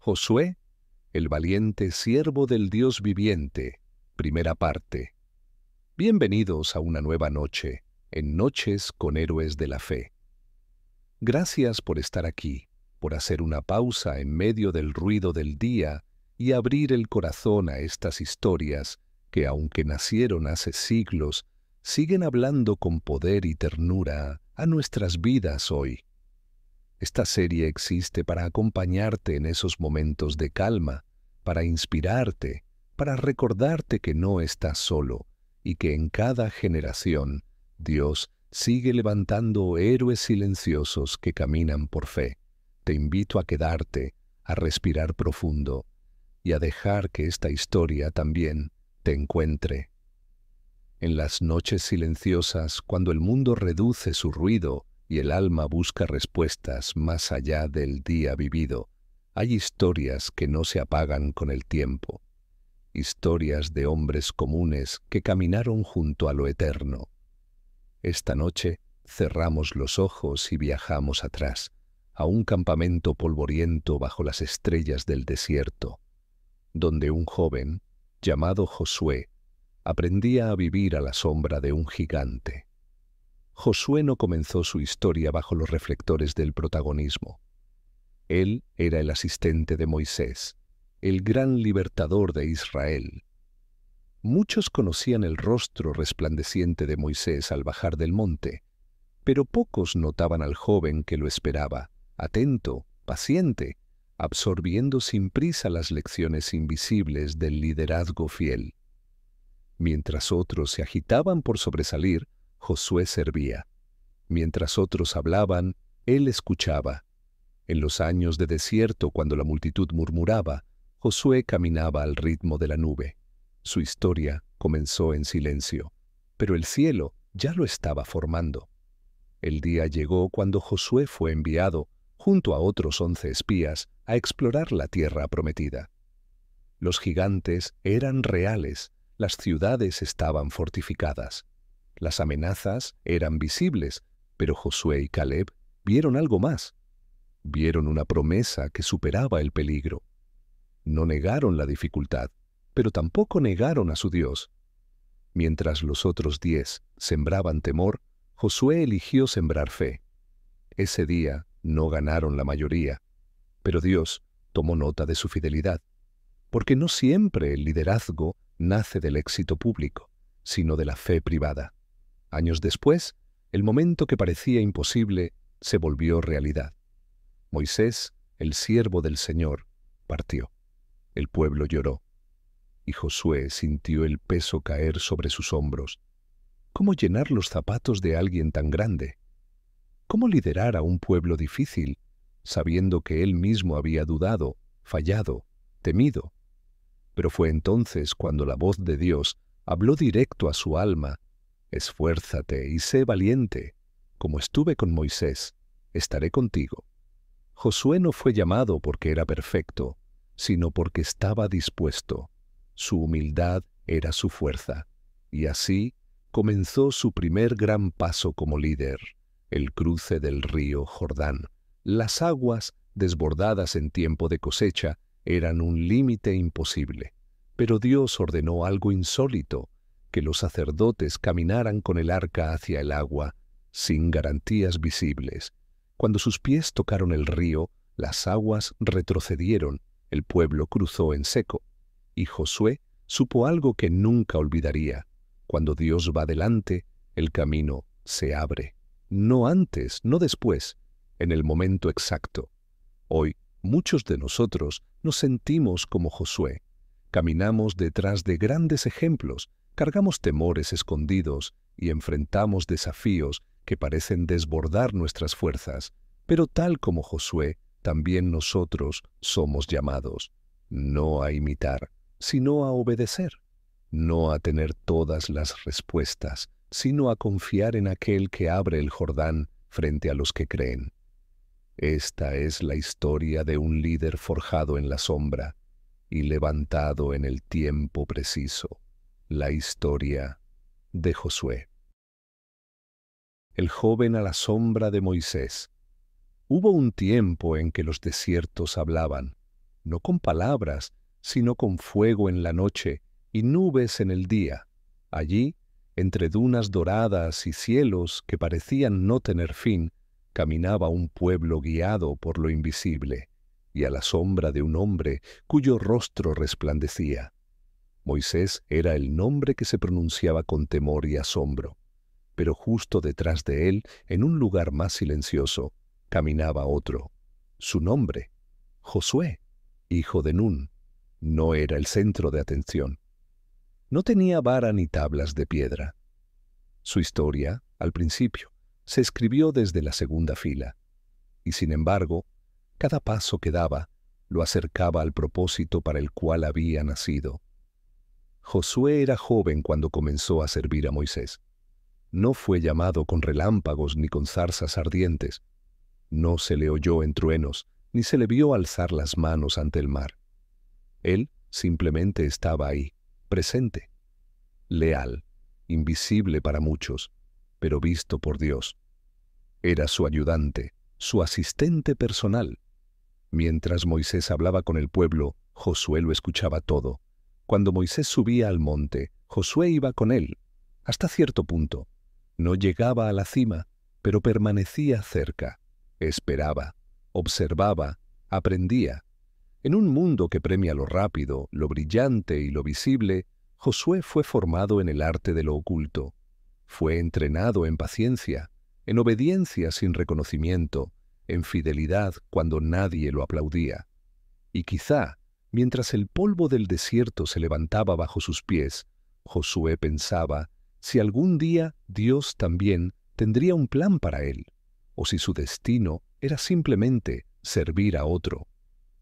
Josué, el valiente siervo del Dios viviente. Primera parte. Bienvenidos a una nueva noche, en Noches con Héroes de la Fe. Gracias por estar aquí, por hacer una pausa en medio del ruido del día y abrir el corazón a estas historias que, aunque nacieron hace siglos, siguen hablando con poder y ternura a nuestras vidas hoy. Esta serie existe para acompañarte en esos momentos de calma, para inspirarte, para recordarte que no estás solo y que en cada generación Dios sigue levantando héroes silenciosos que caminan por fe. Te invito a quedarte, a respirar profundo y a dejar que esta historia también te encuentre. En las noches silenciosas, cuando el mundo reduce su ruido y el alma busca respuestas más allá del día vivido, hay historias que no se apagan con el tiempo. Historias de hombres comunes que caminaron junto a lo eterno. Esta noche cerramos los ojos y viajamos atrás, a un campamento polvoriento bajo las estrellas del desierto, donde un joven, llamado Josué, aprendía a vivir a la sombra de un gigante. Josué no comenzó su historia bajo los reflectores del protagonismo. Él era el asistente de Moisés, el gran libertador de Israel. Muchos conocían el rostro resplandeciente de Moisés al bajar del monte, pero pocos notaban al joven que lo esperaba, atento, paciente, absorbiendo sin prisa las lecciones invisibles del liderazgo fiel. Mientras otros se agitaban por sobresalir, Josué servía. Mientras otros hablaban, él escuchaba. En los años de desierto, cuando la multitud murmuraba, Josué caminaba al ritmo de la nube. Su historia comenzó en silencio, pero el cielo ya lo estaba formando. El día llegó cuando Josué fue enviado, junto a otros 11 espías, a explorar la tierra prometida. Los gigantes eran reales, las ciudades estaban fortificadas. Las amenazas eran visibles, pero Josué y Caleb vieron algo más. Vieron una promesa que superaba el peligro. No negaron la dificultad, pero tampoco negaron a su Dios. Mientras los otros 10 sembraban temor, Josué eligió sembrar fe. Ese día no ganaron la mayoría, pero Dios tomó nota de su fidelidad, porque no siempre el liderazgo nace del éxito público, sino de la fe privada. Años después, el momento que parecía imposible se volvió realidad. Moisés, el siervo del Señor, partió. El pueblo lloró, y Josué sintió el peso caer sobre sus hombros. ¿Cómo llenar los zapatos de alguien tan grande? ¿Cómo liderar a un pueblo difícil, sabiendo que él mismo había dudado, fallado, temido? Pero fue entonces cuando la voz de Dios habló directo a su alma: «Esfuérzate y sé valiente. Como estuve con Moisés, estaré contigo». Josué no fue llamado porque era perfecto, sino porque estaba dispuesto. Su humildad era su fuerza, y así comenzó su primer gran paso como líder, el cruce del río Jordán. Las aguas, desbordadas en tiempo de cosecha, eran un límite imposible, pero Dios ordenó algo insólito: que los sacerdotes caminaran con el arca hacia el agua, sin garantías visibles. Cuando sus pies tocaron el río, las aguas retrocedieron, el pueblo cruzó en seco, y Josué supo algo que nunca olvidaría: cuando Dios va delante, el camino se abre. No antes, no después, en el momento exacto. Hoy, muchos de nosotros nos sentimos como Josué. Caminamos detrás de grandes ejemplos, cargamos temores escondidos y enfrentamos desafíos que parecen desbordar nuestras fuerzas. Pero tal como Josué, también nosotros somos llamados, no a imitar, sino a obedecer, no a tener todas las respuestas, sino a confiar en aquel que abre el Jordán frente a los que creen. Esta es la historia de un líder forjado en la sombra y levantado en el tiempo preciso, la historia de Josué. El joven a la sombra de Moisés. Hubo un tiempo en que los desiertos hablaban. no con palabras, sino con fuego en la noche y nubes en el día. Allí, entre dunas doradas y cielos que parecían no tener fin, caminaba un pueblo guiado por lo invisible, y a la sombra de un hombre cuyo rostro resplandecía. Moisés era el nombre que se pronunciaba con temor y asombro, pero justo detrás de él, en un lugar más silencioso, caminaba otro. Su nombre, Josué, hijo de Nun, no era el centro de atención. No tenía vara ni tablas de piedra. Su historia, al principio, se escribió desde la segunda fila, y sin embargo, cada paso que daba lo acercaba al propósito para el cual había nacido. Josué era joven cuando comenzó a servir a Moisés. No fue llamado con relámpagos ni con zarzas ardientes. No se le oyó en truenos, ni se le vio alzar las manos ante el mar. Él simplemente estaba ahí, presente, leal, invisible para muchos, pero visto por Dios. Era su ayudante, su asistente personal. Mientras Moisés hablaba con el pueblo, Josué lo escuchaba todo. Cuando Moisés subía al monte, Josué iba con él, hasta cierto punto. No llegaba a la cima, pero permanecía cerca. Esperaba, observaba, aprendía. En un mundo que premia lo rápido, lo brillante y lo visible, Josué fue formado en el arte de lo oculto. Fue entrenado en paciencia, en obediencia sin reconocimiento, en fidelidad cuando nadie lo aplaudía. Y quizá, mientras el polvo del desierto se levantaba bajo sus pies, Josué pensaba si algún día Dios también tendría un plan para él, o si su destino era simplemente servir a otro.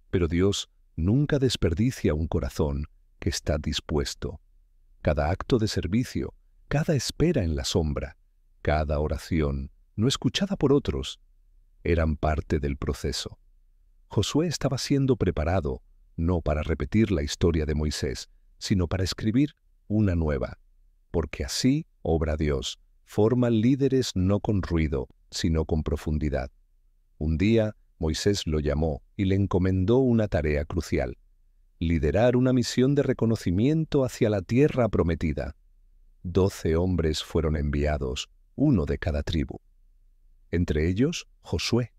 Pero Dios nunca desperdicia un corazón que está dispuesto. Cada acto de servicio, cada espera en la sombra, cada oración, no escuchada por otros, eran parte del proceso. Josué estaba siendo preparado, no para repetir la historia de Moisés, sino para escribir una nueva, porque así obra Dios, forma líderes no con ruido, sino con profundidad. Un día, Moisés lo llamó y le encomendó una tarea crucial: liderar una misión de reconocimiento hacia la tierra prometida. 12 hombres fueron enviados, uno de cada tribu. Entre ellos, Josué.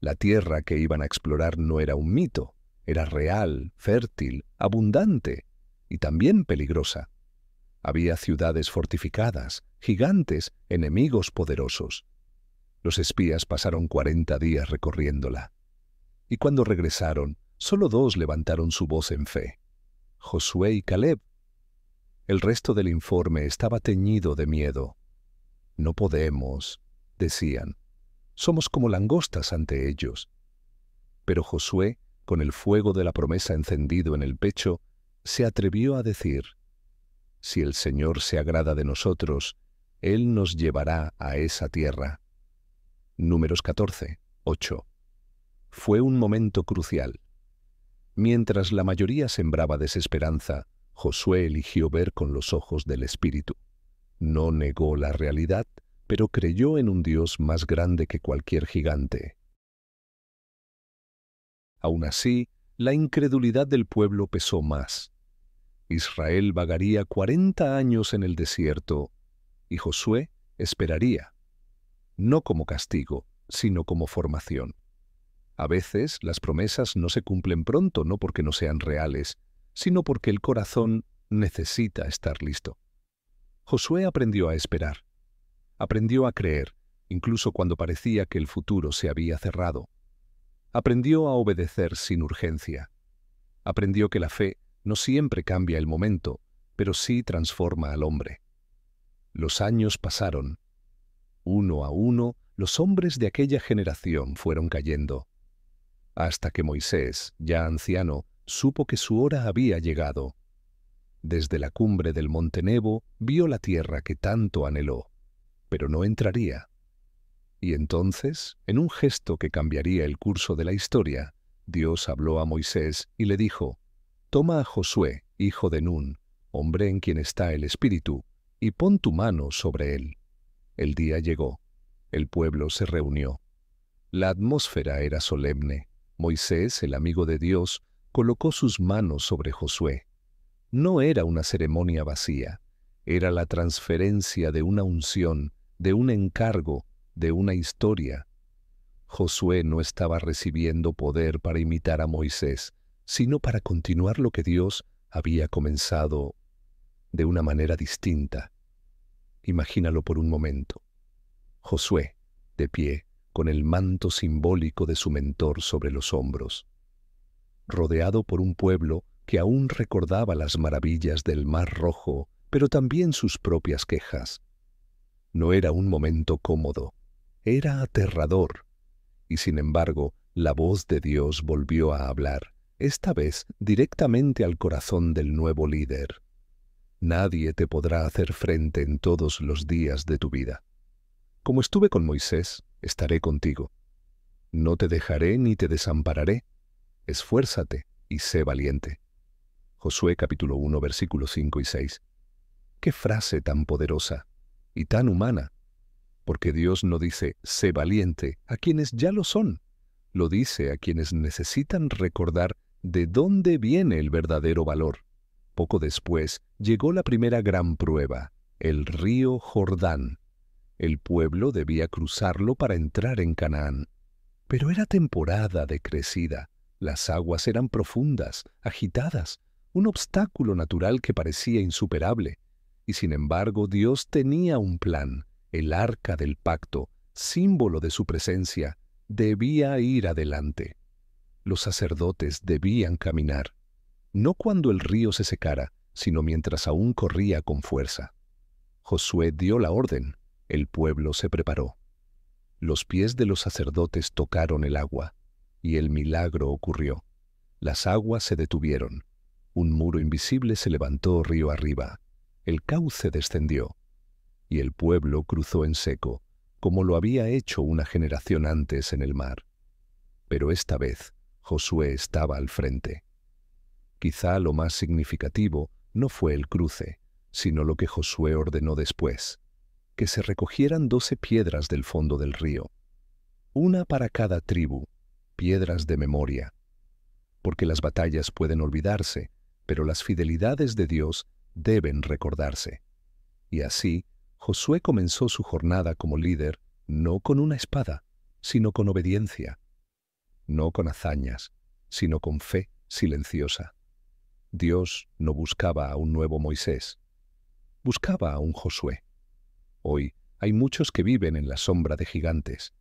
La tierra que iban a explorar no era un mito, era real, fértil, abundante y también peligrosa. Había ciudades fortificadas, gigantes, enemigos poderosos. Los espías pasaron 40 días recorriéndola. Y cuando regresaron, solo 2 levantaron su voz en fe: Josué y Caleb. El resto del informe estaba teñido de miedo. No podemos, decían. Somos como langostas ante ellos. Pero Josué, con el fuego de la promesa encendido en el pecho, se atrevió a decir: si el Señor se agrada de nosotros, Él nos llevará a esa tierra. Números 14, 8. Fue un momento crucial. Mientras la mayoría sembraba desesperanza, Josué eligió ver con los ojos del Espíritu. No negó la realidad, pero creyó en un Dios más grande que cualquier gigante. Aún así, la incredulidad del pueblo pesó más. Israel vagaría 40 años en el desierto, y Josué esperaría, no como castigo, sino como formación. A veces las promesas no se cumplen pronto, no porque no sean reales, sino porque el corazón necesita estar listo. Josué aprendió a esperar. Aprendió a creer, incluso cuando parecía que el futuro se había cerrado. Aprendió a obedecer sin urgencia. Aprendió que la fe no siempre cambia el momento, pero sí transforma al hombre. Los años pasaron. Uno a uno, los hombres de aquella generación fueron cayendo, hasta que Moisés, ya anciano, supo que su hora había llegado. Desde la cumbre del monte Nebo vio la tierra que tanto anheló, pero no entraría. Y entonces, en un gesto que cambiaría el curso de la historia, Dios habló a Moisés y le dijo: toma a Josué, hijo de Nun, hombre en quien está el Espíritu, y pon tu mano sobre él. El día llegó. El pueblo se reunió. La atmósfera era solemne. Moisés, el amigo de Dios, colocó sus manos sobre Josué. No era una ceremonia vacía, era la transferencia de una unción, de un encargo, de una historia. Josué no estaba recibiendo poder para imitar a Moisés, sino para continuar lo que Dios había comenzado de una manera distinta. Imagínalo por un momento. Josué, de pie, con el manto simbólico de su mentor sobre los hombros, rodeado por un pueblo que aún recordaba las maravillas del Mar Rojo, pero también sus propias quejas. No era un momento cómodo, era aterrador. Y sin embargo, la voz de Dios volvió a hablar, esta vez directamente al corazón del nuevo líder. Nadie te podrá hacer frente en todos los días de tu vida. Como estuve con Moisés, estaré contigo. No te dejaré ni te desampararé. Esfuérzate y sé valiente. Josué capítulo 1, versículos 5 y 6. ¡Qué frase tan poderosa y tan humana! Porque Dios no dice, sé valiente, a quienes ya lo son. Lo dice a quienes necesitan recordar de dónde viene el verdadero valor. Poco después llegó la primera gran prueba, el río Jordán. El pueblo debía cruzarlo para entrar en Canaán. Pero era temporada de crecida. Las aguas eran profundas, agitadas, un obstáculo natural que parecía insuperable. Y sin embargo, Dios tenía un plan. El arca del pacto, símbolo de su presencia, debía ir adelante. Los sacerdotes debían caminar, no cuando el río se secara, sino mientras aún corría con fuerza. Josué dio la orden, el pueblo se preparó. Los pies de los sacerdotes tocaron el agua, y el milagro ocurrió. Las aguas se detuvieron. Un muro invisible se levantó río arriba. El cauce descendió, y el pueblo cruzó en seco, como lo había hecho una generación antes en el mar. Pero esta vez Josué estaba al frente. Quizá lo más significativo no fue el cruce, sino lo que Josué ordenó después, que se recogieran 12 piedras del fondo del río, una para cada tribu, piedras de memoria. Porque las batallas pueden olvidarse, pero las fidelidades de Dios deben recordarse. Y así, Josué comenzó su jornada como líder no con una espada, sino con obediencia, no con hazañas, sino con fe silenciosa. Dios no buscaba a un nuevo Moisés, buscaba a un Josué. Hoy hay muchos que viven en la sombra de gigantes,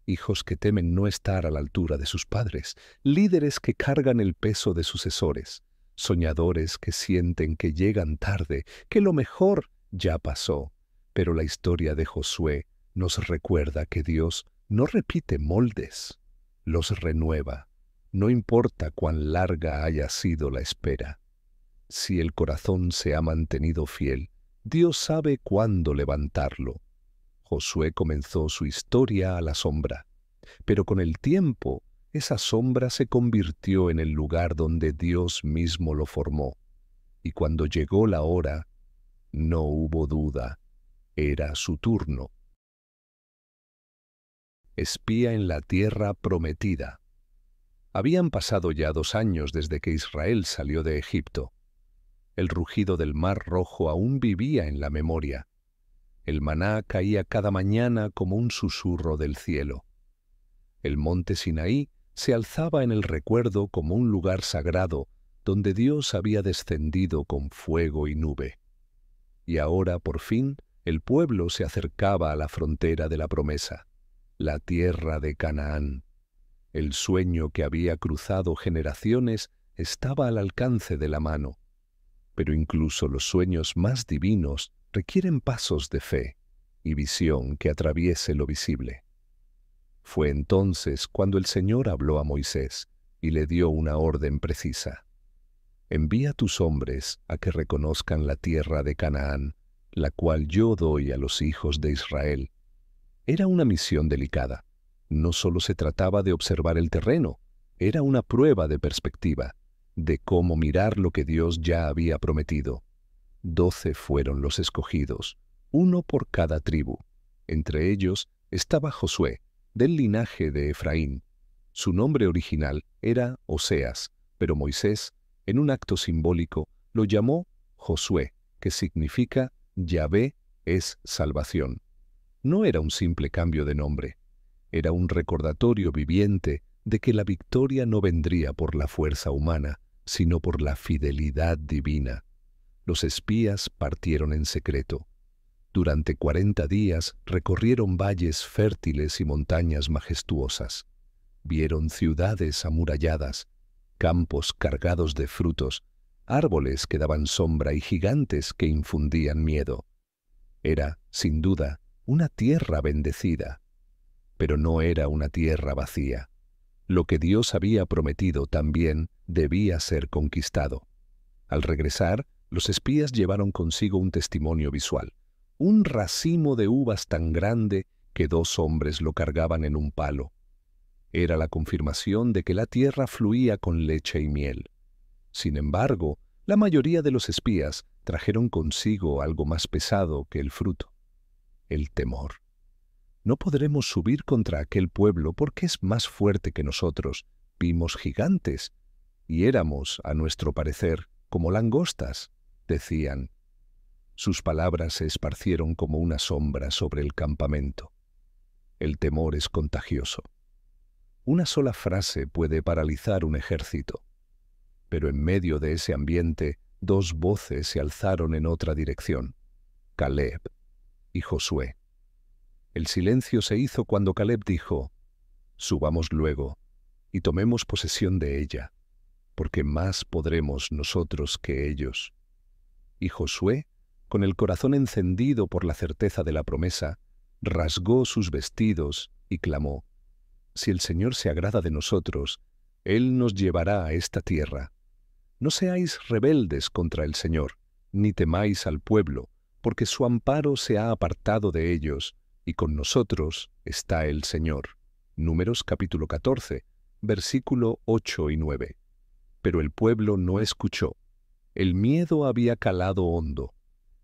hijos que temen no estar a la altura de sus padres, líderes que cargan el peso de sucesores, soñadores que sienten que llegan tarde, que lo mejor ya pasó. Pero la historia de Josué nos recuerda que Dios no repite moldes, los renueva, no importa cuán larga haya sido la espera. Si el corazón se ha mantenido fiel, Dios sabe cuándo levantarlo. Josué comenzó su historia a la sombra, pero con el tiempo esa sombra se convirtió en el lugar donde Dios mismo lo formó. Y cuando llegó la hora, no hubo duda, era su turno. Espía en la tierra prometida. Habían pasado ya 2 años desde que Israel salió de Egipto. El rugido del Mar Rojo aún vivía en la memoria. El maná caía cada mañana como un susurro del cielo. El monte Sinaí se alzaba en el recuerdo como un lugar sagrado donde Dios había descendido con fuego y nube. Y ahora, por fin, el pueblo se acercaba a la frontera de la promesa, la tierra de Canaán. El sueño que había cruzado generaciones estaba al alcance de la mano. Pero incluso los sueños más divinos requieren pasos de fe y visión que atraviese lo visible. Fue entonces cuando el Señor habló a Moisés y le dio una orden precisa. Envía tus hombres a que reconozcan la tierra de Canaán, la cual yo doy a los hijos de Israel. Era una misión delicada. No solo se trataba de observar el terreno, era una prueba de perspectiva, de cómo mirar lo que Dios ya había prometido. 12 fueron los escogidos, uno por cada tribu. Entre ellos estaba Josué, del linaje de Efraín. Su nombre original era Oseas, pero Moisés, en un acto simbólico, lo llamó Josué, que significa Yahvé es salvación. No era un simple cambio de nombre, era un recordatorio viviente de que la victoria no vendría por la fuerza humana, sino por la fidelidad divina. Los espías partieron en secreto. Durante 40 días recorrieron valles fértiles y montañas majestuosas. Vieron ciudades amuralladas, campos cargados de frutos, árboles que daban sombra y gigantes que infundían miedo. Era, sin duda, una tierra bendecida, pero no era una tierra vacía. Lo que Dios había prometido también debía ser conquistado. Al regresar, los espías llevaron consigo un testimonio visual, un racimo de uvas tan grande que 2 hombres lo cargaban en un palo. Era la confirmación de que la tierra fluía con leche y miel. Sin embargo, la mayoría de los espías trajeron consigo algo más pesado que el fruto: el temor. No podremos subir contra aquel pueblo porque es más fuerte que nosotros. Vimos gigantes y éramos, a nuestro parecer, como langostas, decían. Sus palabras se esparcieron como una sombra sobre el campamento. El temor es contagioso. Una sola frase puede paralizar un ejército. Pero en medio de ese ambiente, 2 voces se alzaron en otra dirección: Caleb y Josué. El silencio se hizo cuando Caleb dijo: «Subamos luego y tomemos posesión de ella, porque más podremos nosotros que ellos». Y Josué, con el corazón encendido por la certeza de la promesa, rasgó sus vestidos y clamó: «Si el Señor se agrada de nosotros, Él nos llevará a esta tierra. No seáis rebeldes contra el Señor, ni temáis al pueblo, porque su amparo se ha apartado de ellos, y con nosotros está el Señor». Números capítulo 14, versículo 8 y 9. Pero el pueblo no escuchó. El miedo había calado hondo.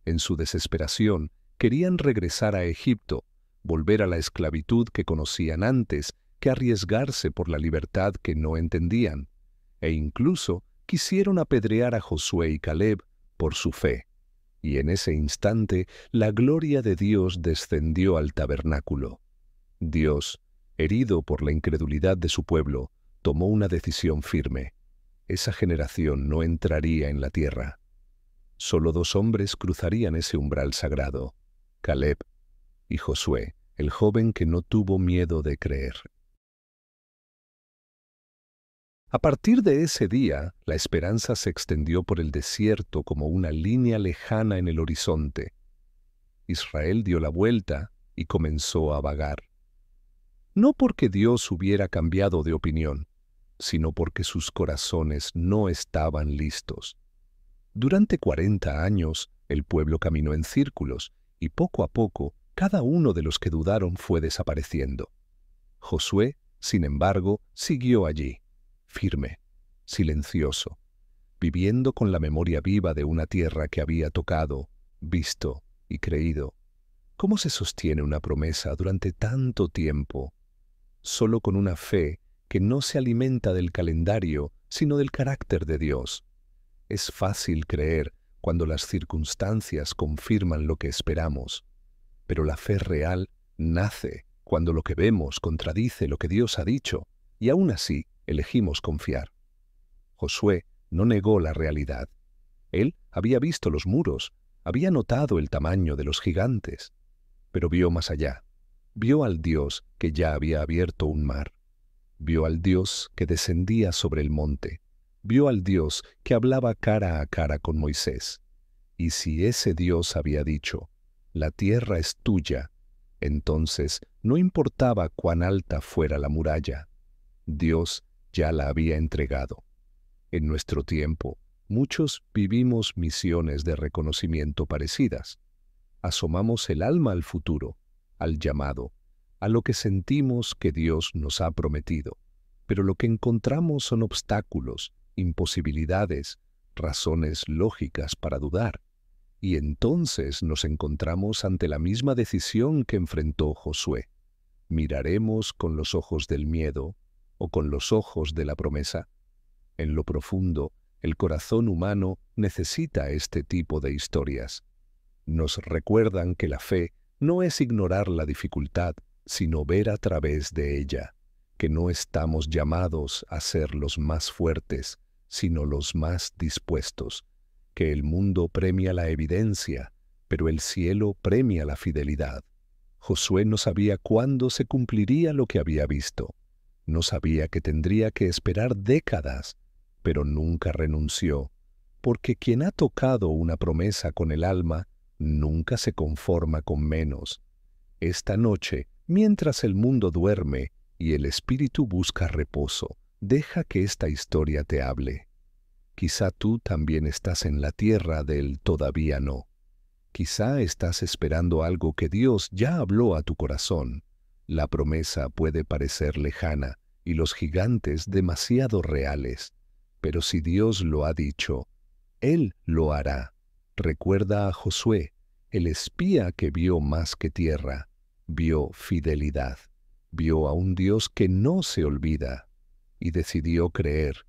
En su desesperación, querían regresar a Egipto, volver a la esclavitud que conocían antes que arriesgarse por la libertad que no entendían, e incluso quisieron apedrear a Josué y Caleb por su fe. Y en ese instante la gloria de Dios descendió al tabernáculo. Dios, herido por la incredulidad de su pueblo, tomó una decisión firme. Esa generación no entraría en la tierra. Solo 2 hombres cruzarían ese umbral sagrado: Caleb y Josué, el joven que no tuvo miedo de creer. A partir de ese día, la esperanza se extendió por el desierto como una línea lejana en el horizonte. Israel dio la vuelta y comenzó a vagar. No porque Dios hubiera cambiado de opinión, sino porque sus corazones no estaban listos. Durante 40 años, el pueblo caminó en círculos, y poco a poco, cada uno de los que dudaron fue desapareciendo. Josué, sin embargo, siguió allí, firme, silencioso, viviendo con la memoria viva de una tierra que había tocado, visto y creído. ¿Cómo se sostiene una promesa durante tanto tiempo? Solo con una fe que no se alimenta del calendario, sino del carácter de Dios. Es fácil creer cuando las circunstancias confirman lo que esperamos, pero la fe real nace cuando lo que vemos contradice lo que Dios ha dicho, y aún así elegimos confiar. Josué no negó la realidad. Él había visto los muros, había notado el tamaño de los gigantes, pero vio más allá. Vio al Dios que ya había abierto un mar. Vio al Dios que descendía sobre el monte. Vio al Dios que hablaba cara a cara con Moisés. Y si ese Dios había dicho: «La tierra es tuya», entonces no importaba cuán alta fuera la muralla. Dios ya la había entregado. En nuestro tiempo, muchos vivimos misiones de reconocimiento parecidas. Asomamos el alma al futuro, al llamado, a lo que sentimos que Dios nos ha prometido, pero lo que encontramos son obstáculos, imposibilidades, razones lógicas para dudar. Y entonces nos encontramos ante la misma decisión que enfrentó Josué. ¿Miraremos con los ojos del miedo o con los ojos de la promesa. En lo profundo, el corazón humano necesita este tipo de historias. Nos recuerdan que la fe no es ignorar la dificultad, sino ver a través de ella, que no estamos llamados a ser los más fuertes, sino los más dispuestos, que el mundo premia la evidencia, pero el cielo premia la fidelidad. Josué no sabía cuándo se cumpliría lo que había visto. No sabía que tendría que esperar décadas, pero nunca renunció, porque quien ha tocado una promesa con el alma nunca se conforma con menos. Esta noche, mientras el mundo duerme y el espíritu busca reposo, deja que esta historia te hable. Quizá tú también estás en la tierra del todavía no. Quizá estás esperando algo que Dios ya habló a tu corazón. La promesa puede parecer lejana y los gigantes demasiado reales, pero si Dios lo ha dicho, Él lo hará. Recuerda a Josué, el espía que vio más que tierra, vio fidelidad, vio a un Dios que no se olvida, y decidió creer,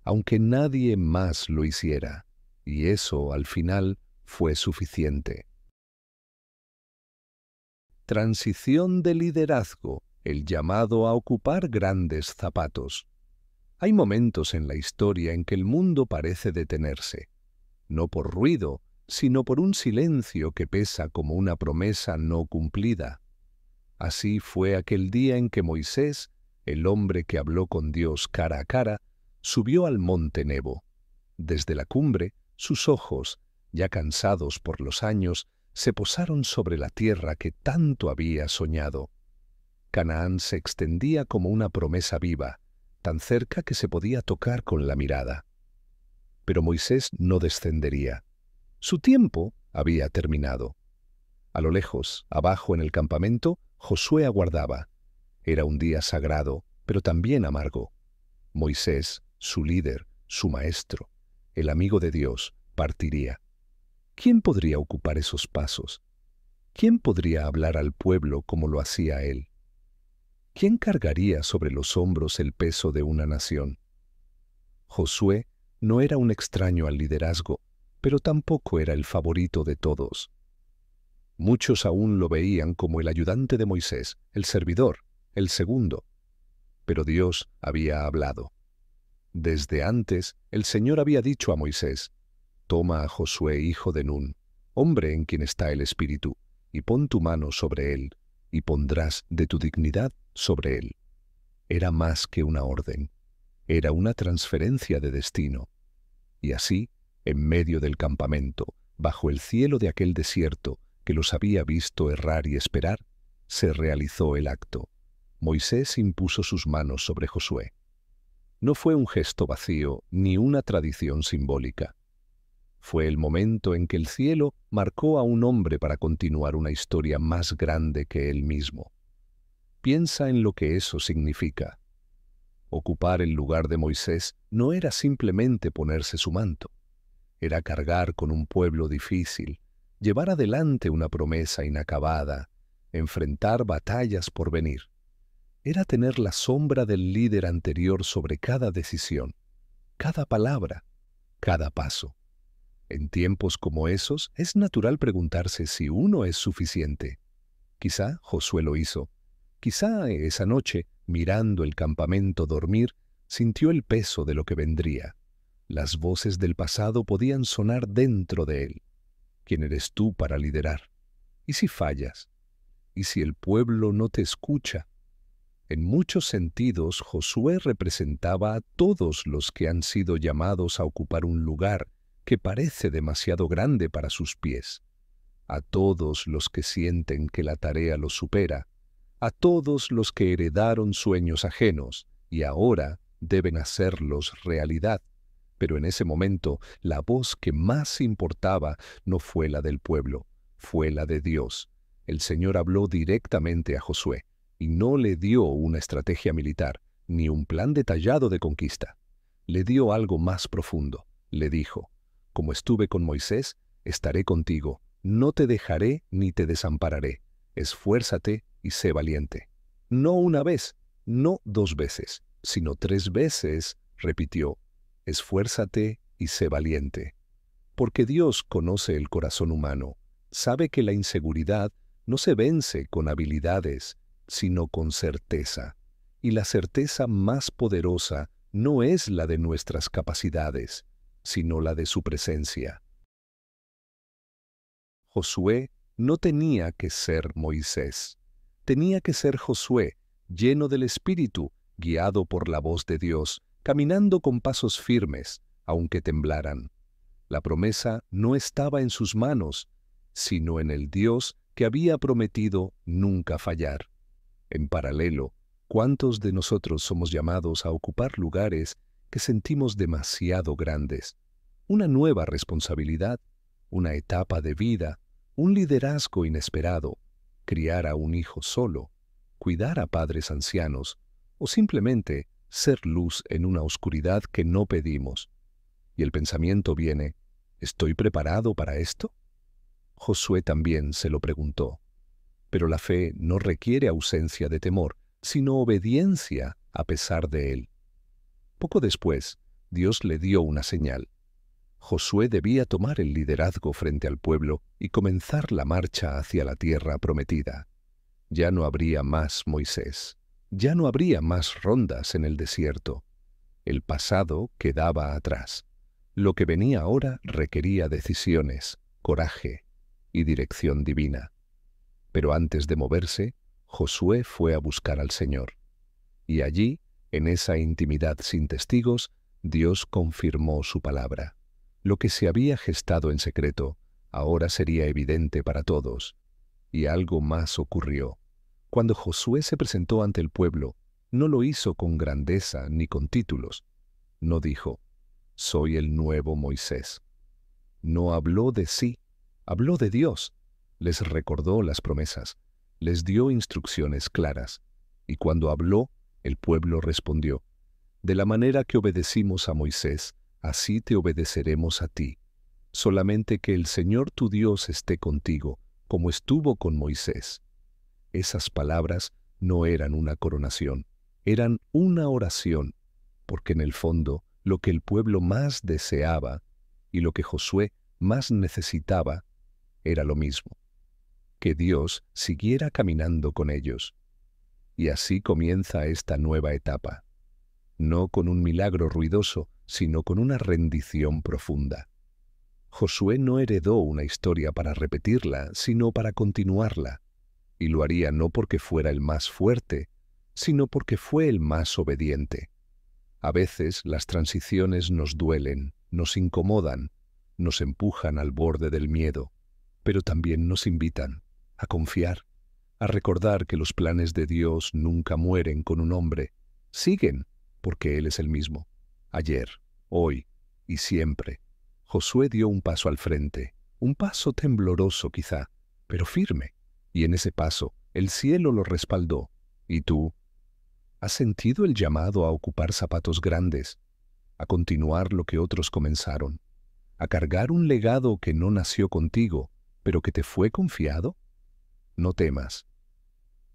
aunque nadie más lo hiciera, y eso al final fue suficiente. Transición de liderazgo, el llamado a ocupar grandes zapatos. Hay momentos en la historia en que el mundo parece detenerse, no por ruido, sino por un silencio que pesa como una promesa no cumplida. Así fue aquel día en que Moisés, el hombre que habló con Dios cara a cara, subió al monte Nebo. Desde la cumbre, sus ojos, ya cansados por los años, se posaron sobre la tierra que tanto había soñado. Canaán se extendía como una promesa viva, tan cerca que se podía tocar con la mirada. Pero Moisés no descendería. Su tiempo había terminado. A lo lejos, abajo en el campamento, Josué aguardaba. Era un día sagrado, pero también amargo. Moisés, su líder, su maestro, el amigo de Dios, partiría. ¿Quién podría ocupar esos pasos? ¿Quién podría hablar al pueblo como lo hacía él? ¿Quién cargaría sobre los hombros el peso de una nación? Josué no era un extraño al liderazgo, pero tampoco era el favorito de todos. Muchos aún lo veían como el ayudante de Moisés, el servidor, el segundo. Pero Dios había hablado. Desde antes, el Señor había dicho a Moisés, «Toma a Josué, hijo de Nun, hombre en quien está el Espíritu, y pon tu mano sobre él, y pondrás de tu dignidad sobre él». Era más que una orden. Era una transferencia de destino. Y así, en medio del campamento, bajo el cielo de aquel desierto que los había visto errar y esperar, se realizó el acto. Moisés impuso sus manos sobre Josué. No fue un gesto vacío ni una tradición simbólica. Fue el momento en que el cielo marcó a un hombre para continuar una historia más grande que él mismo. Piensa en lo que eso significa. Ocupar el lugar de Moisés no era simplemente ponerse su manto. Era cargar con un pueblo difícil, llevar adelante una promesa inacabada, enfrentar batallas por venir. Era tener la sombra del líder anterior sobre cada decisión, cada palabra, cada paso. En tiempos como esos, es natural preguntarse si uno es suficiente. Quizá Josué lo hizo. Quizá esa noche, mirando el campamento dormir, sintió el peso de lo que vendría. Las voces del pasado podían sonar dentro de él. ¿Quién eres tú para liderar? ¿Y si fallas? ¿Y si el pueblo no te escucha? En muchos sentidos, Josué representaba a todos los que han sido llamados a ocupar un lugar que parece demasiado grande para sus pies, a todos los que sienten que la tarea los supera, a todos los que heredaron sueños ajenos y ahora deben hacerlos realidad. Pero en ese momento, la voz que más importaba no fue la del pueblo, fue la de Dios. El Señor habló directamente a Josué y no le dio una estrategia militar, ni un plan detallado de conquista. Le dio algo más profundo. Le dijo, «Como estuve con Moisés, estaré contigo. No te dejaré ni te desampararé. Esfuérzate y sé valiente». No una vez, no 2 veces, sino 3 veces repitió: esfuérzate y sé valiente. Porque Dios conoce el corazón humano, sabe que la inseguridad no se vence con habilidades, sino con certeza. Y la certeza más poderosa no es la de nuestras capacidades, sino la de su presencia. Josué no tenía que ser Moisés. Tenía que ser Josué, lleno del Espíritu, guiado por la voz de Dios, caminando con pasos firmes, aunque temblaran. La promesa no estaba en sus manos, sino en el Dios que había prometido nunca fallar. En paralelo, ¿cuántos de nosotros somos llamados a ocupar lugares que sentimos demasiado grandes? Una nueva responsabilidad, una etapa de vida, un liderazgo inesperado, criar a un hijo solo, cuidar a padres ancianos o simplemente ser luz en una oscuridad que no pedimos. Y el pensamiento viene: ¿estoy preparado para esto? Josué también se lo preguntó. Pero la fe no requiere ausencia de temor, sino obediencia a pesar de él. Poco después, Dios le dio una señal. Josué debía tomar el liderazgo frente al pueblo y comenzar la marcha hacia la tierra prometida. Ya no habría más Moisés. Ya no habría más rondas en el desierto. El pasado quedaba atrás. Lo que venía ahora requería decisiones, coraje y dirección divina. Pero antes de moverse, Josué fue a buscar al Señor. Y allí, en esa intimidad sin testigos, Dios confirmó su palabra. Lo que se había gestado en secreto, ahora sería evidente para todos. Y algo más ocurrió. Cuando Josué se presentó ante el pueblo, no lo hizo con grandeza ni con títulos. No dijo: soy el nuevo Moisés. No habló de sí, habló de Dios. Les recordó las promesas, les dio instrucciones claras. Y cuando habló, el pueblo respondió: de la manera que obedecimos a Moisés, así te obedeceremos a ti. Solamente que el Señor tu Dios esté contigo, como estuvo con Moisés. Esas palabras no eran una coronación, eran una oración, porque en el fondo lo que el pueblo más deseaba y lo que Josué más necesitaba era lo mismo: que Dios siguiera caminando con ellos. Y así comienza esta nueva etapa, no con un milagro ruidoso, sino con una rendición profunda. Josué no heredó una historia para repetirla, sino para continuarla, y lo haría no porque fuera el más fuerte, sino porque fue el más obediente. A veces las transiciones nos duelen, nos incomodan, nos empujan al borde del miedo, pero también nos invitan a confiar, a recordar que los planes de Dios nunca mueren con un hombre, siguen porque Él es el mismo, ayer, hoy y siempre. Josué dio un paso al frente, un paso tembloroso quizá, pero firme, y en ese paso el cielo lo respaldó. ¿Y tú? ¿Has sentido el llamado a ocupar zapatos grandes, a continuar lo que otros comenzaron, a cargar un legado que no nació contigo, pero que te fue confiado? No temas,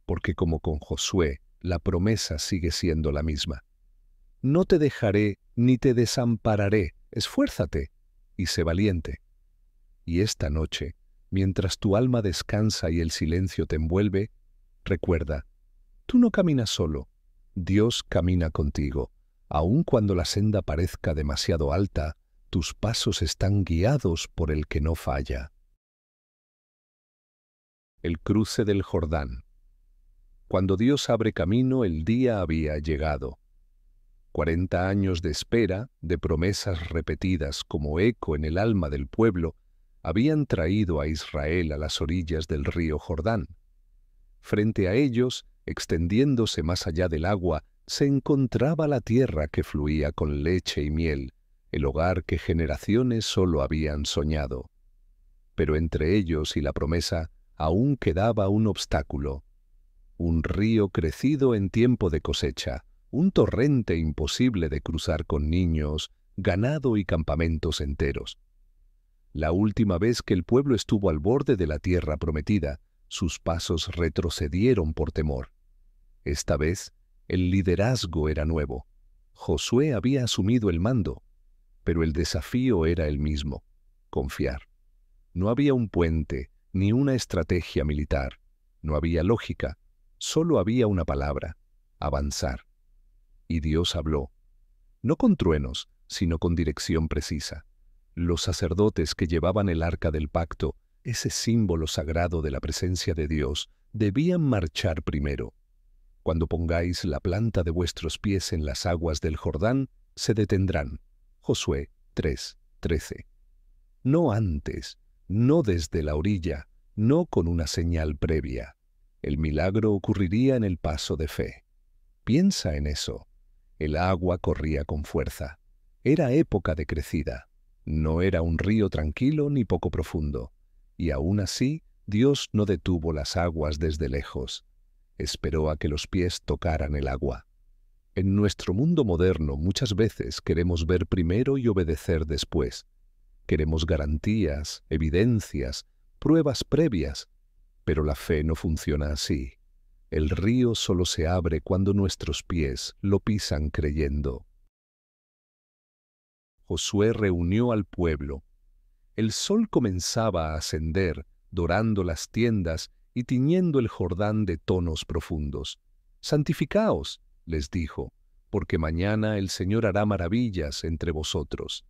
porque como con Josué, la promesa sigue siendo la misma. No te dejaré ni te desampararé, esfuérzate y sé valiente. Y esta noche, mientras tu alma descansa y el silencio te envuelve, recuerda, tú no caminas solo, Dios camina contigo. Aun cuando la senda parezca demasiado alta, tus pasos están guiados por el que no falla. El cruce del Jordán. Cuando Dios abre camino, el día había llegado. 40 años de espera, de promesas repetidas como eco en el alma del pueblo, habían traído a Israel a las orillas del río Jordán. Frente a ellos, extendiéndose más allá del agua, se encontraba la tierra que fluía con leche y miel, el hogar que generaciones solo habían soñado. Pero entre ellos y la promesa aún quedaba un obstáculo: un río crecido en tiempo de cosecha, un torrente imposible de cruzar con niños, ganado y campamentos enteros. La última vez que el pueblo estuvo al borde de la tierra prometida, sus pasos retrocedieron por temor. Esta vez, El liderazgo era nuevo. Josué había asumido el mando, pero el desafío era el mismo: confiar. No había un puente, ni una estrategia militar. No había lógica, solo había una palabra: avanzar. Y Dios habló, no con truenos, sino con dirección precisa. Los sacerdotes que llevaban el arca del pacto, ese símbolo sagrado de la presencia de Dios, debían marchar primero. Cuando pongáis la planta de vuestros pies en las aguas del Jordán, se detendrán. Josué 3:13. No antes, no desde la orilla, no con una señal previa. El milagro ocurriría en el paso de fe. Piensa en eso. El agua corría con fuerza. Era época de crecida. No era un río tranquilo ni poco profundo. Y aún así, Dios no detuvo las aguas desde lejos. Esperó a que los pies tocaran el agua. En nuestro mundo moderno muchas veces queremos ver primero y obedecer después. Queremos garantías, evidencias, pruebas previas, pero la fe no funciona así. El río solo se abre cuando nuestros pies lo pisan creyendo. Josué reunió al pueblo. El sol comenzaba a ascender, dorando las tiendas y tiñendo el Jordán de tonos profundos. «Santificaos», les dijo, «porque mañana el Señor hará maravillas entre vosotros».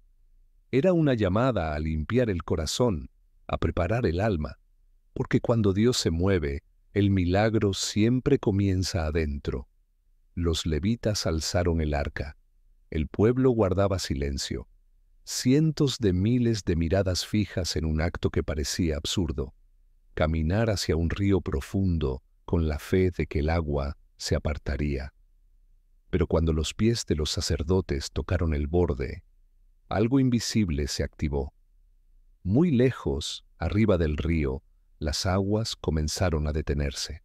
Era una llamada a limpiar el corazón, a preparar el alma, porque cuando Dios se mueve, el milagro siempre comienza adentro. Los levitas alzaron el arca. El pueblo guardaba silencio. Cientos de miles de miradas fijas en un acto que parecía absurdo. Caminar hacia un río profundo con la fe de que el agua se apartaría. Pero cuando los pies de los sacerdotes tocaron el borde, algo invisible se activó. Muy lejos, arriba del río, las aguas comenzaron a detenerse.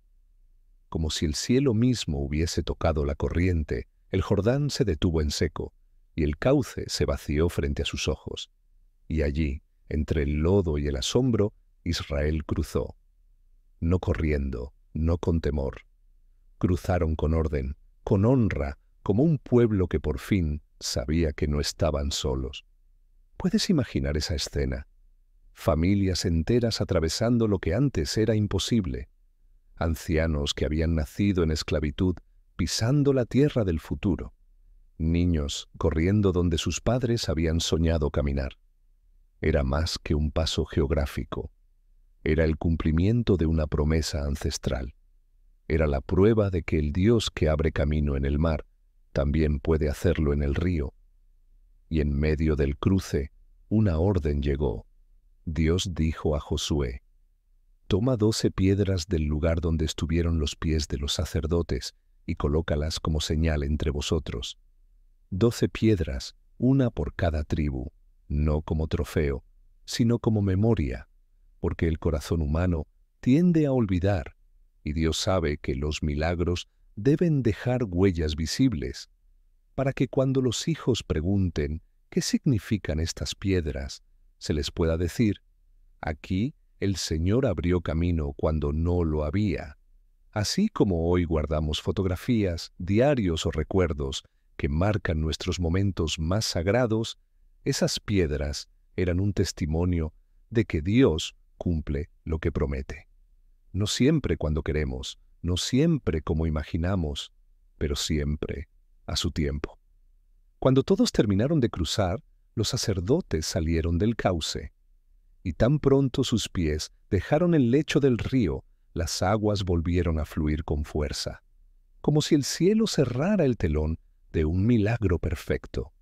Como si el cielo mismo hubiese tocado la corriente, el Jordán se detuvo en seco, y el cauce se vació frente a sus ojos. Y allí, entre el lodo y el asombro, Israel cruzó. No corriendo, no con temor. Cruzaron con orden, con honra, como un pueblo que por fin sabía que no estaban solos. ¿Puedes imaginar esa escena? Familias enteras atravesando lo que antes era imposible. Ancianos que habían nacido en esclavitud pisando la tierra del futuro. Niños corriendo donde sus padres habían soñado caminar. Era más que un paso geográfico. Era el cumplimiento de una promesa ancestral. Era la prueba de que el Dios que abre camino en el mar también puede hacerlo en el río. Y en medio del cruce, una orden llegó. Dios dijo a Josué: «Toma 12 piedras del lugar donde estuvieron los pies de los sacerdotes y colócalas como señal entre vosotros. 12 piedras, una por cada tribu, no como trofeo, sino como memoria, porque el corazón humano tiende a olvidar, y Dios sabe que los milagros deben dejar huellas visibles, para que cuando los hijos pregunten ¿qué significan estas piedras?, se les pueda decir: aquí el Señor abrió camino cuando no lo había. Así como hoy guardamos fotografías, diarios o recuerdos que marcan nuestros momentos más sagrados, esas piedras eran un testimonio de que Dios cumple lo que promete. No siempre cuando queremos, no siempre como imaginamos, pero siempre a su tiempo. Cuando todos terminaron de cruzar, los sacerdotes salieron del cauce, y tan pronto sus pies dejaron el lecho del río, las aguas volvieron a fluir con fuerza, como si el cielo cerrara el telón de un milagro perfecto.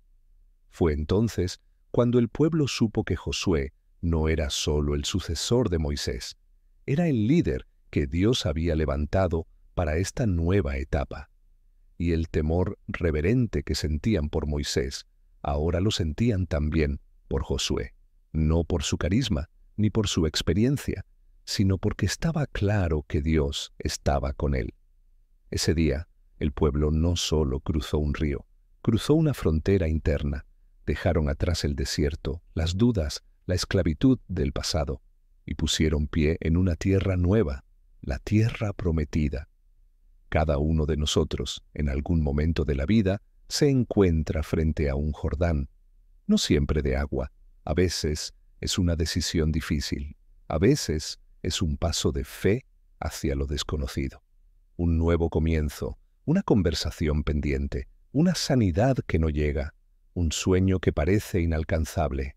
Fue entonces cuando el pueblo supo que Josué no era solo el sucesor de Moisés, era el líder que Dios había levantado para esta nueva etapa. Y el temor reverente que sentían por Moisés, ahora lo sentían también por Josué, no por su carisma ni por su experiencia, sino porque estaba claro que Dios estaba con él. Ese día, el pueblo no solo cruzó un río, cruzó una frontera interna. Dejaron atrás el desierto, las dudas, la esclavitud del pasado, y pusieron pie en una tierra nueva, la tierra prometida. Cada uno de nosotros, en algún momento de la vida, se encuentra frente a un Jordán, no siempre de agua. A veces es una decisión difícil, a veces es un paso de fe hacia lo desconocido, un nuevo comienzo, una conversación pendiente, una sanidad que no llega, un sueño que parece inalcanzable.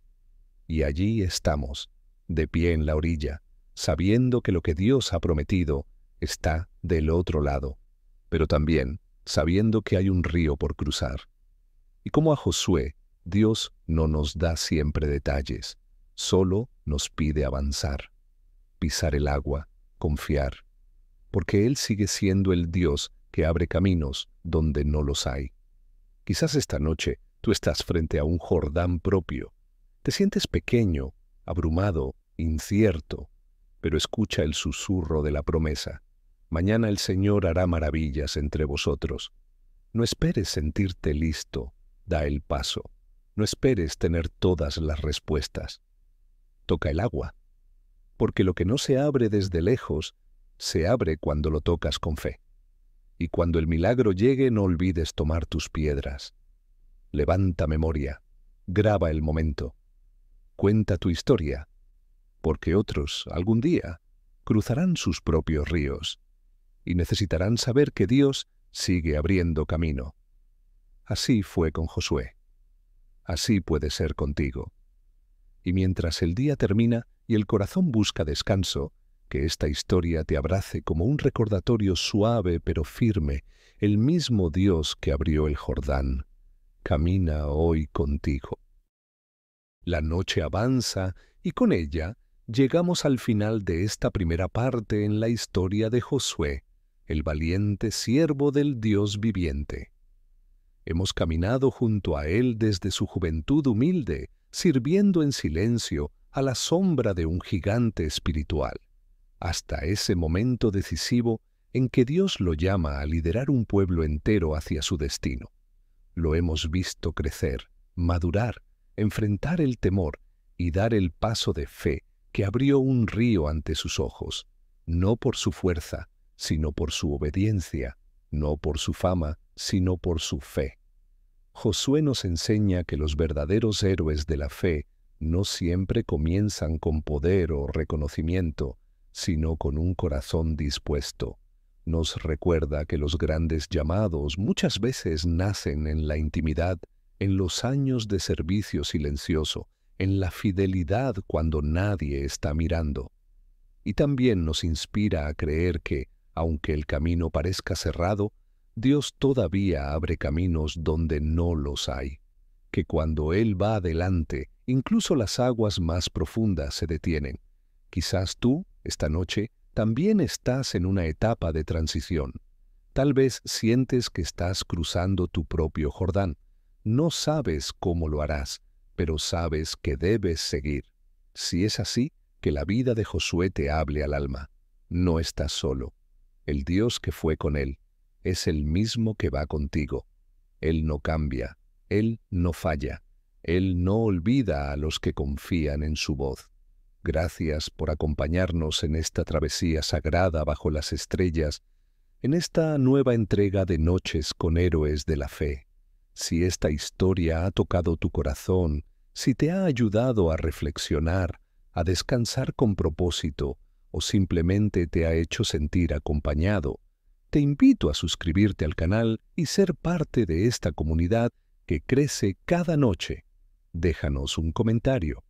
Y allí estamos, de pie en la orilla, sabiendo que lo que Dios ha prometido está del otro lado, pero también sabiendo que hay un río por cruzar. Y como a Josué, Dios no nos da siempre detalles, solo nos pide avanzar, pisar el agua, confiar, porque Él sigue siendo el Dios que abre caminos donde no los hay. Quizás esta noche tú estás frente a un Jordán propio. Te sientes pequeño, abrumado, incierto, pero escucha el susurro de la promesa. Mañana el Señor hará maravillas entre vosotros. No esperes sentirte listo, da el paso. No esperes tener todas las respuestas. Toca el agua, porque lo que no se abre desde lejos, se abre cuando lo tocas con fe. Y cuando el milagro llegue, no olvides tomar tus piedras. Levanta memoria, graba el momento, cuenta tu historia, porque otros, algún día, cruzarán sus propios ríos y necesitarán saber que Dios sigue abriendo camino. Así fue con Josué. Así puede ser contigo. Y mientras el día termina y el corazón busca descanso, que esta historia te abrace como un recordatorio suave pero firme, el mismo Dios que abrió el Jordán, camina hoy contigo. La noche avanza y con ella llegamos al final de esta primera parte en la historia de Josué, el valiente siervo del Dios viviente. Hemos caminado junto a él desde su juventud humilde, sirviendo en silencio a la sombra de un gigante espiritual, hasta ese momento decisivo en que Dios lo llama a liderar un pueblo entero hacia su destino. Lo hemos visto crecer, madurar, enfrentar el temor y dar el paso de fe que abrió un río ante sus ojos, no por su fuerza, sino por su obediencia, no por su fama, sino por su fe. Josué nos enseña que los verdaderos héroes de la fe no siempre comienzan con poder o reconocimiento, sino con un corazón dispuesto. Nos recuerda que los grandes llamados muchas veces nacen en la intimidad, en los años de servicio silencioso, en la fidelidad cuando nadie está mirando. Y también nos inspira a creer que, aunque el camino parezca cerrado, Dios todavía abre caminos donde no los hay, que cuando Él va adelante, incluso las aguas más profundas se detienen. Quizás tú, esta noche, también estás en una etapa de transición. Tal vez sientes que estás cruzando tu propio Jordán. No sabes cómo lo harás, pero sabes que debes seguir. Si es así, que la vida de Josué te hable al alma. No estás solo. El Dios que fue con él es el mismo que va contigo. Él no cambia, Él no falla, Él no olvida a los que confían en su voz. Gracias por acompañarnos en esta travesía sagrada bajo las estrellas, en esta nueva entrega de Noches con Héroes de la Fe. Si esta historia ha tocado tu corazón, si te ha ayudado a reflexionar, a descansar con propósito, o simplemente te ha hecho sentir acompañado, te invito a suscribirte al canal y ser parte de esta comunidad que crece cada noche. Déjanos un comentario.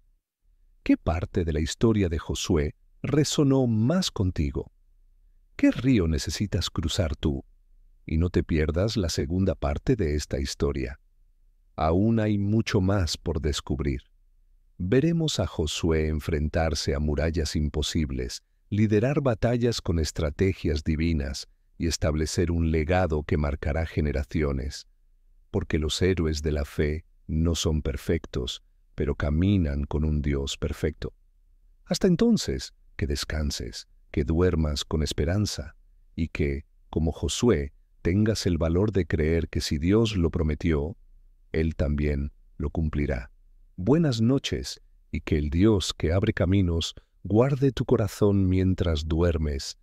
¿Qué parte de la historia de Josué resonó más contigo? ¿Qué río necesitas cruzar tú? Y no te pierdas la segunda parte de esta historia. Aún hay mucho más por descubrir. Veremos a Josué enfrentarse a murallas imposibles, liderar batallas con estrategias divinas y establecer un legado que marcará generaciones. Porque los héroes de la fe no son perfectos, pero caminan con un Dios perfecto. Hasta entonces, que descanses, que duermas con esperanza y que, como Josué, tengas el valor de creer que si Dios lo prometió, Él también lo cumplirá. Buenas noches y que el Dios que abre caminos guarde tu corazón mientras duermes